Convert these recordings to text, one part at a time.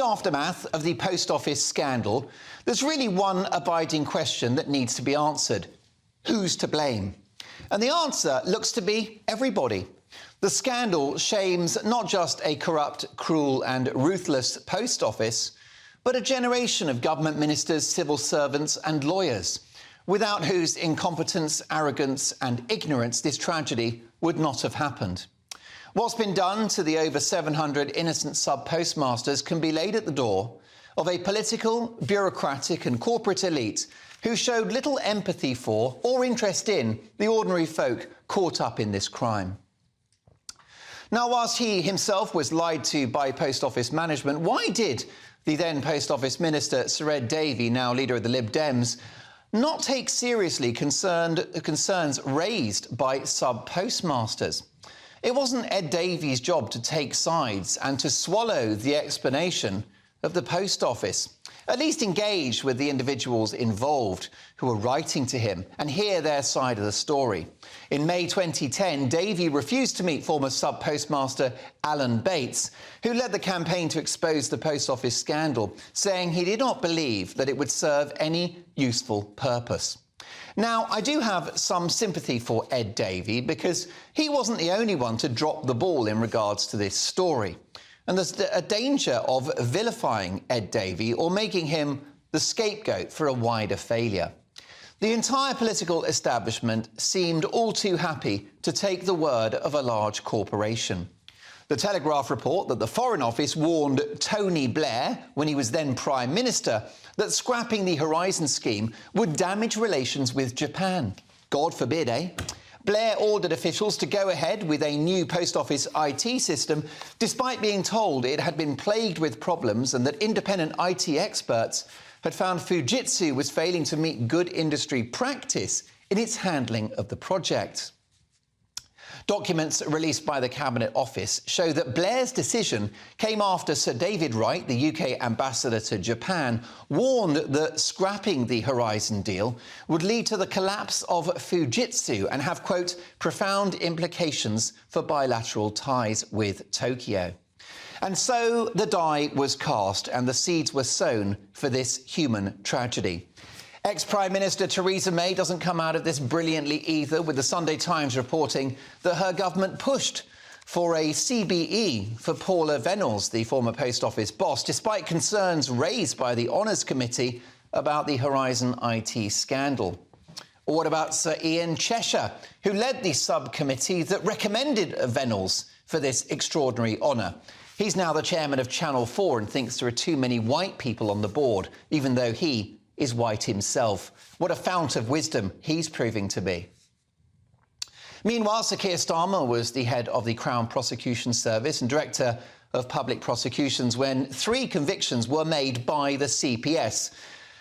the aftermath of the post office scandal, there's really one abiding question that needs to be answered. Who's to blame? And the answer looks to be everybody. The scandal shames not just a corrupt, cruel and ruthless post office, but a generation of government ministers, civil servants and lawyers, without whose incompetence, arrogance and ignorance this tragedy would not have happened. What's been done to the over 700 innocent sub-postmasters can be laid at the door of a political, bureaucratic and corporate elite who showed little empathy for or interest in the ordinary folk caught up in this crime. Now, whilst he himself was lied to by Post Office management, why did the then Post Office Minister, Sir Ed Davey, now leader of the Lib Dems, not take seriously concerns raised by sub-postmasters? It wasn't Ed Davey's job to take sides and to swallow the explanation of the Post Office. At least engage with the individuals involved who were writing to him and hear their side of the story. In May 2010, Davey refused to meet former sub-postmaster Alan Bates, who led the campaign to expose the Post Office scandal, saying he did not believe that it would serve any useful purpose. Now, I do have some sympathy for Ed Davey because he wasn't the only one to drop the ball in regards to this story. And there's a danger of vilifying Ed Davey or making him the scapegoat for a wider failure. The entire political establishment seemed all too happy to take the word of a large corporation. The Telegraph report that the Foreign Office warned Tony Blair, when he was then Prime Minister, that scrapping the Horizon scheme would damage relations with Japan. God forbid, eh? Blair ordered officials to go ahead with a new Post Office IT system, despite being told it had been plagued with problems and that independent IT experts had found Fujitsu was failing to meet good industry practice in its handling of the project. Documents released by the Cabinet Office show that Blair's decision came after Sir David Wright, the UK ambassador to Japan, warned that scrapping the Horizon deal would lead to the collapse of Fujitsu and have, quote, profound implications for bilateral ties with Tokyo. And so the die was cast and the seeds were sown for this human tragedy. Ex-Prime Minister Theresa May doesn't come out of this brilliantly either, with the Sunday Times reporting that her government pushed for a CBE for Paula Venables, the former Post Office boss, despite concerns raised by the Honours Committee about the Horizon IT scandal. Or what about Sir Ianchess, who led the subcommittee that recommended Venables for this extraordinary honour? He's now the chairman of Channel 4 and thinks there are too many white people on the board, even though he is white himself. What a fount of wisdom he's proving to be. Meanwhile, Sak Starma was the head of the Crown Prosecution Service and Director of Public Prosecutions when 3 convictions were made by the CPS.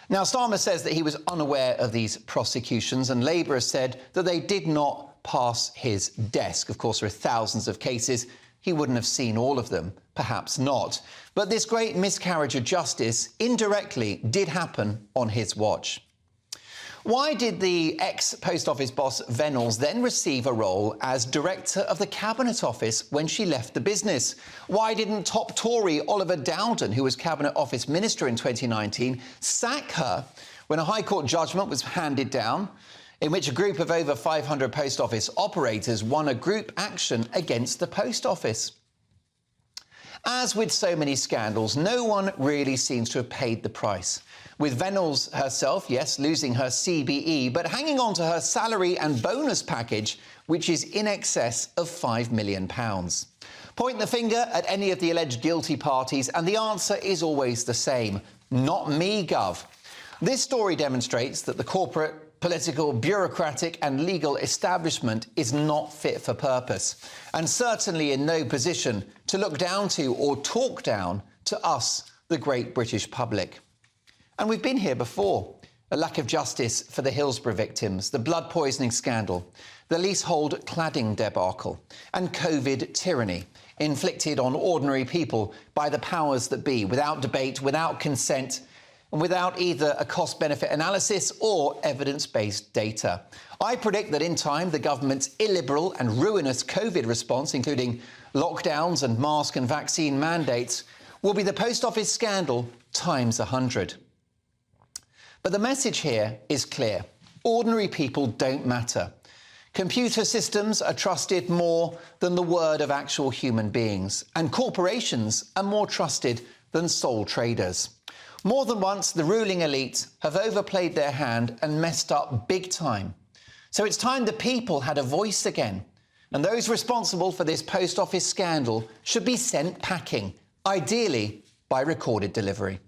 Now, Starma says that he was unaware of these prosecutions, and Labour has said that they did not pass his desk. Of course, there are thousands of cases. He wouldn't have seen all of them, perhaps not. But this great miscarriage of justice indirectly did happen on his watch. Why did the ex-Post Office boss Venables then receive a role as Director of the Cabinet Office when she left the business? Why didn't top Tory Oliver Dowden, who was Cabinet Office Minister in 2019, sack her when a High Court judgment was handed down in which a group of over 500 post office operators won a group action against the Post Office? As with so many scandals, no one really seems to have paid the price. With Venables herself, yes, losing her CBE, but hanging on to her salary and bonus package, which is in excess of £5 million. Point the finger at any of the alleged guilty parties, and the answer is always the same. Not me, Gov. This story demonstrates that the corporate, political, bureaucratic and legal establishment is not fit for purpose, and certainly in no position to look down to or talk down to us, the great British public. And we've been here before. A lack of justice for the Hillsborough victims, the blood poisoning scandal, the leasehold cladding debacle and COVID tyranny inflicted on ordinary people by the powers that be, without debate, without consent, and without either a cost-benefit analysis or evidence-based data. I predict that in time, the government's illiberal and ruinous COVID response, including lockdowns and mask and vaccine mandates, will be the post office scandal times 100. But the message here is clear. Ordinary people don't matter. Computer systems are trusted more than the word of actual human beings, and corporations are more trusted than sole traders. More than once, the ruling elite have overplayed their hand and messed up big time. So it's time the people had a voice again, and those responsible for this post office scandal should be sent packing, ideally by recorded delivery.